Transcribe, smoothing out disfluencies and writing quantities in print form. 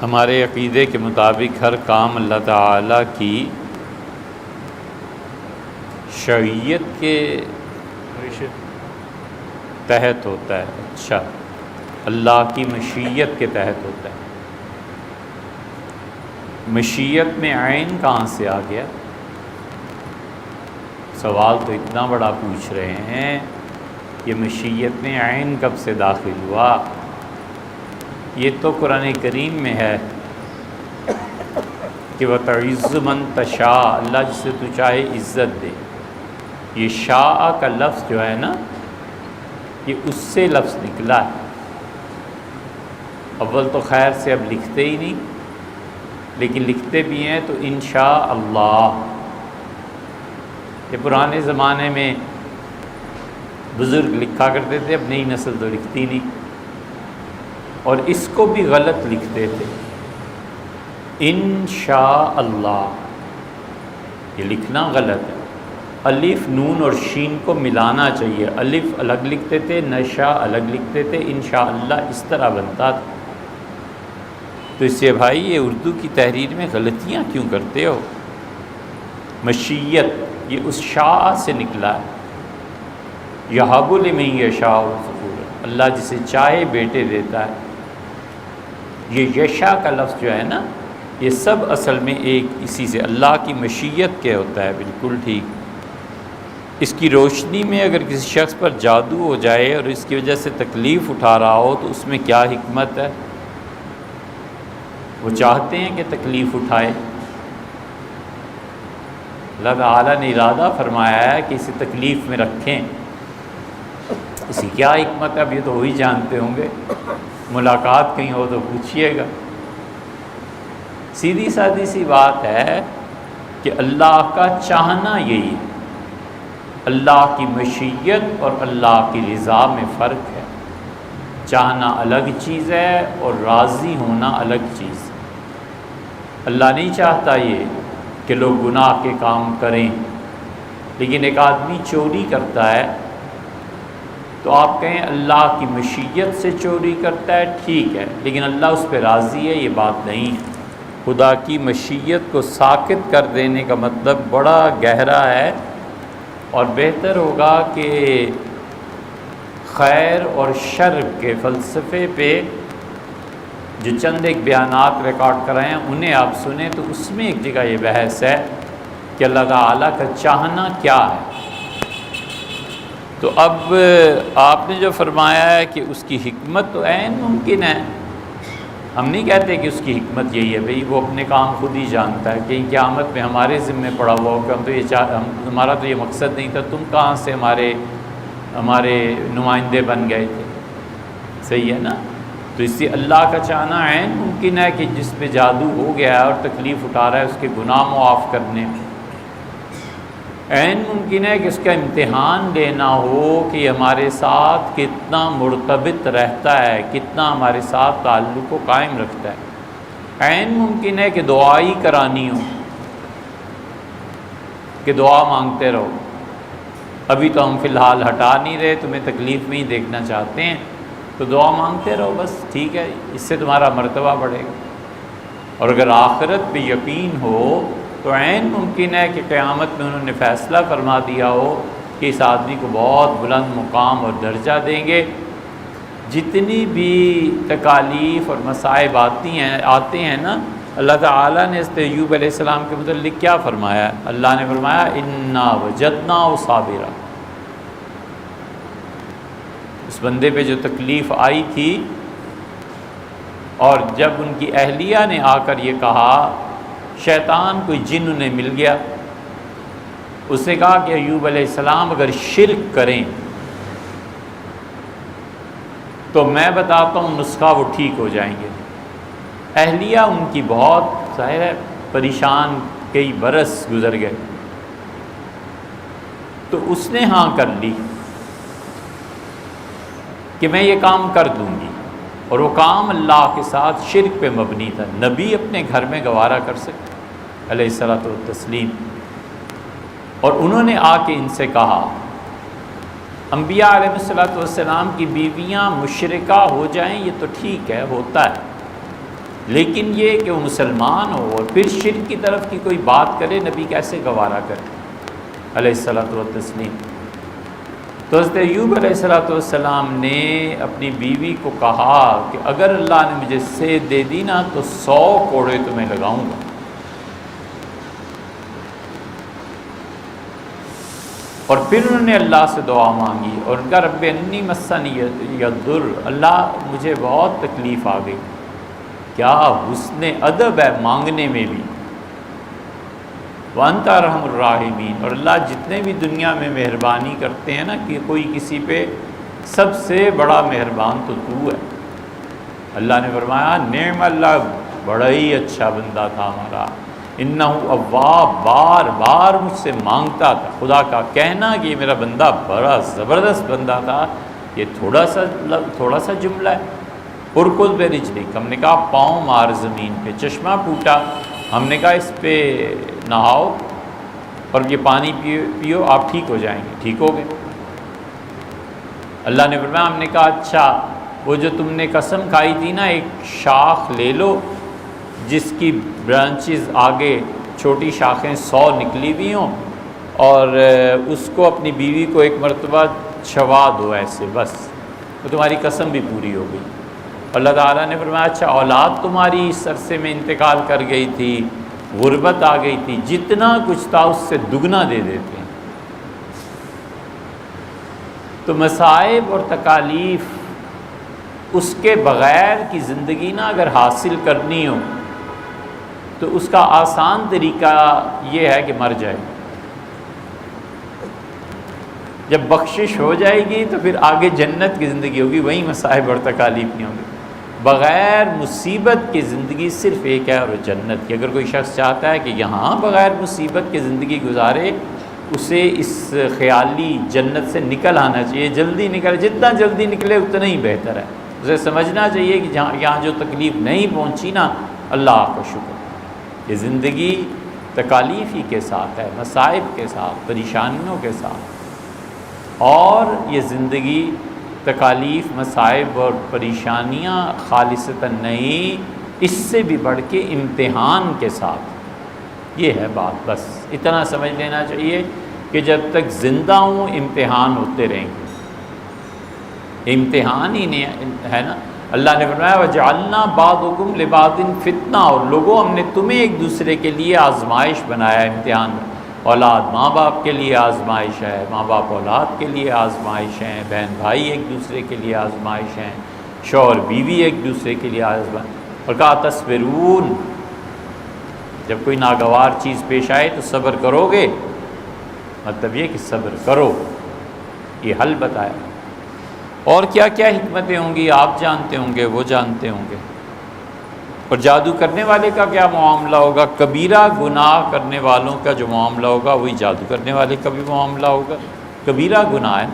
ہمارے عقیدے کے مطابق ہر کام اللہ تعالیٰ کی شریعت کے تحت ہوتا ہے. اچھا، اللہ کی مشیت کے تحت ہوتا ہے. مشیت میں عین کہاں سے آ گیا؟ سوال تو اتنا بڑا پوچھ رہے ہیں، یہ مشیت میں عین کب سے داخل ہوا؟ یہ تو قرآن کریم میں ہے کہ وَتَعِزُّ مَن تَشَاءُ، اللہ جسے تو چاہے عزت دے. یہ شاء کا لفظ جو ہے نا، یہ اس سے لفظ نکلا ہے. اول تو خیر سے اب لکھتے ہی نہیں، لیکن لکھتے بھی ہیں تو انشاء اللہ. یہ پرانے زمانے میں بزرگ لکھا کرتے تھے، اب نئی نسل تو لکھتی نہیں، اور اس کو بھی غلط لکھتے تھے. انشاء اللہ یہ لکھنا غلط ہے. الف نون اور شین کو ملانا چاہیے. الف الگ لکھتے تھے، نشا الگ لکھتے تھے، انشاء اللہ اس طرح بنتا تھا. تو اس سے بھائی یہ اردو کی تحریر میں غلطیاں کیوں کرتے ہو؟ مشیت یہ اس شاء سے نکلا ہے. یہب لمن یشاء ذکورا، اللہ جسے چاہے بیٹے دیتا ہے. یہ یشاء کا لفظ جو ہے نا، یہ سب اصل میں ایک اسی سے اللہ کی مشیت کے ہوتا ہے. بالکل ٹھیک. اس کی روشنی میں اگر کسی شخص پر جادو ہو جائے اور اس کی وجہ سے تکلیف اٹھا رہا ہو تو اس میں کیا حکمت ہے؟ وہ چاہتے ہیں کہ تکلیف اٹھائے. اللہ تعالیٰ نے ارادہ فرمایا ہے کہ اسے تکلیف میں رکھیں. اسی کیا حکمت ہے؟ اب یہ تو وہی جانتے ہوں گے. ملاقات کہیں ہو تو پوچھیے گا. سیدھی سادی سی بات ہے کہ اللہ کا چاہنا یہی ہے. اللہ کی مشیت اور اللہ کی رضا میں فرق ہے. چاہنا الگ چیز ہے اور راضی ہونا الگ چیز ہے. اللہ نہیں چاہتا یہ کہ لوگ گناہ کے کام کریں، لیکن ایک آدمی چوری کرتا ہے تو آپ کہیں اللہ کی مشیت سے چوری کرتا ہے، ٹھیک ہے، لیکن اللہ اس پہ راضی ہے، یہ بات نہیں ہے. خدا کی مشیت کو ساکت کر دینے کا مطلب بڑا گہرا ہے، اور بہتر ہوگا کہ خیر اور شر کے فلسفے پہ جو چند ایک بیانات ریکارڈ کرائے ہیں انہیں آپ سنیں، تو اس میں ایک جگہ یہ بحث ہے کہ اللہ تعالیٰ کا چاہنا کیا ہے. تو اب آپ نے جو فرمایا ہے کہ اس کی حکمت تو عین ممکن ہے. ہم نہیں کہتے کہ اس کی حکمت یہی ہے، بھئی وہ اپنے کام خود ہی جانتا ہے. کہ قیامت میں ہمارے ذمے پڑا ہوا ہو کہ ہم تو یہ ہمارا تو یہ مقصد نہیں تھا، تم کہاں سے ہمارے نمائندے بن گئے تھے. صحیح ہے نا؟ تو اس سے اللہ کا چاہنا عین ممکن ہے کہ جس پہ جادو ہو گیا ہے اور تکلیف اٹھا رہا ہے اس کے گناہ معاف کرنے. عین ممکن ہے کہ اس کا امتحان لینا ہو کہ یہ ہمارے ساتھ کتنا مرتبط رہتا ہے، کتنا ہمارے ساتھ تعلق کو قائم رکھتا ہے. عین ممکن ہے کہ دعا ہی کرانی ہو، کہ دعا مانگتے رہو. ابھی تو ہم فی الحال ہٹا نہیں رہے، تمہیں تکلیف میں ہی دیکھنا چاہتے ہیں، تو دعا مانگتے رہو بس، ٹھیک ہے، اس سے تمہارا مرتبہ بڑھے گا. اور اگر آخرت پہ یقین ہو تو عین ممکن ہے کہ قیامت میں انہوں نے فیصلہ فرما دیا ہو کہ اس آدمی کو بہت بلند مقام اور درجہ دیں گے. جتنی بھی تکالیف اور مصائب آتے ہیں نا، اللہ تعالیٰ نے حضرت ایوب علیہ السلام کے متعلق کیا فرمایا ہے؟ اللہ نے فرمایا انا وجدناہ صابرا. اس بندے پہ جو تکلیف آئی تھی، اور جب ان کی اہلیہ نے آ کر یہ کہا، شیطان کوئی جن انہیں مل گیا، اس نے کہا کہ ایوب علیہ السلام اگر شرک کریں تو میں بتاتا ہوں نسخہ، وہ ٹھیک ہو جائیں گے. اہلیہ ان کی بہت ظاہر ہے پریشان، کئی برس گزر گئے، تو اس نے ہاں کر لی کہ میں یہ کام کر دوں گی. اور وہ کام اللہ کے ساتھ شرک پہ مبنی تھا. نبی اپنے گھر میں گوارا کر سکتے علیہ الصلوۃ والتسلیم. اور انہوں نے آ کے ان سے کہا، انبیاء علیہ الصلوۃ والسلام کی بیویاں مشرکہ ہو جائیں یہ تو ٹھیک ہے، ہوتا ہے، لیکن یہ کہ وہ مسلمان ہو اور پھر شرک کی طرف کی کوئی بات کرے، نبی کیسے گوارا کرے علیہ الصلوۃ والتسلیم۔ تو حضرت ایوب علیہ السلام نے اپنی بیوی کو کہا کہ اگر اللہ نے مجھے صحت دے دی نا تو 100 کوڑے تمہیں لگاؤں گا۔ اور پھر انہوں نے اللہ سے دعا مانگی اور ان کا رب انی مسنی یضر، اللہ مجھے بہت تکلیف آ گئی۔ کیا حسن ادب ہے مانگنے میں بھی۔ وانت ارحم الراحمین، اور اللہ جتنے بھی دنیا میں مہربانی کرتے ہیں نا کہ کوئی کسی پہ، سب سے بڑا مہربان تو ہے۔ اللہ نے فرمایا نعم اللہ، بڑا ہی اچھا بندہ تھا ہمارا، انہ اواب، بار بار مجھ سے مانگتا تھا۔ خدا کا کہنا کہ یہ میرا بندہ بڑا زبردست بندہ تھا، یہ تھوڑا سا جملہ ہے۔ ارکض برجلک، ہم نے کہا پاؤں مار زمین پہ، چشمہ پھوٹا، ہم نے کہا اس پہ نہاؤ اور یہ پانی پیو آپ ٹھیک ہو جائیں گے، ٹھیک ہو گئے۔ اللہ نے فرمایا، ہم نے کہا اچھا وہ جو تم نے قسم کھائی تھی نا، ایک شاخ لے لو جس کی برانچز آگے چھوٹی شاخیں 100 نکلی ہوئی ہوں، اور اس کو اپنی بیوی کو ایک مرتبہ چھوا دو ایسے، بس تو تمہاری قسم بھی پوری ہو گئی۔ اللہ تعالیٰ نے فرمایا اچھا اولاد تمہاری اس عرصے میں انتقال کر گئی تھی، غربت آ گئی تھی، جتنا کچھ تھا اس سے دگنا دے دیتے ہیں۔ تو مصائب اور تکالیف اس کے بغیر کی زندگی نا اگر حاصل کرنی ہو تو اس کا آسان طریقہ یہ ہے کہ مر جائے۔ جب بخشش ہو جائے گی تو پھر آگے جنت کی زندگی ہوگی، وہیں مصائب اور تکالیف نہیں ہوں گی۔ بغیر مصیبت کی زندگی صرف ایک ہے اور جنت کی۔ اگر کوئی شخص چاہتا ہے کہ یہاں بغیر مصیبت کی زندگی گزارے، اسے اس خیالی جنت سے نکل آنا چاہیے، جلدی نکل، جتنا جلدی نکلے اتنا ہی بہتر ہے۔ اسے سمجھنا چاہیے کہ یہاں جو تکلیف نہیں پہنچی نا، اللہ کا شکر، یہ زندگی تکالیف ہی کے ساتھ ہے، مصائب کے ساتھ، پریشانیوں کے ساتھ، اور یہ زندگی تکالیف، مصائب اور پریشانیاں خالصتاً نہیں، اس سے بھی بڑھ کے امتحان کے ساتھ۔ یہ ہے بات، بس اتنا سمجھ لینا چاہیے کہ جب تک زندہ ہوں امتحان ہوتے رہیں گے، امتحان ہی نہیں ہے نا۔ اللہ نے فرمایا وَجَعَلْنَا بَعْضُكُمْ لِبَعْضٍ فِتْنَةً، اور لوگوں ہم نے تمہیں ایک دوسرے کے لیے آزمائش بنایا، امتحان۔ اولاد ماں باپ کے لیے آزمائش ہے، ماں باپ اولاد کے لیے آزمائش ہیں، بہن بھائی ایک دوسرے کے لیے آزمائش ہیں، شوہر بیوی ایک دوسرے کے لیے آزمائش۔ اور کہا تصبرون، جب کوئی ناگوار چیز پیش آئے تو صبر کرو گے، مطلب یہ کہ صبر کرو، یہ حل بتایا۔ اور کیا کیا حکمتیں ہوں گی آپ جانتے ہوں گے، وہ جانتے ہوں گے۔ اور جادو کرنے والے کا کیا معاملہ ہوگا؟ کبیرہ گناہ کرنے والوں کا جو معاملہ ہوگا وہی جادو کرنے والے کا بھی معاملہ ہوگا۔ کبیرہ گناہ ہے،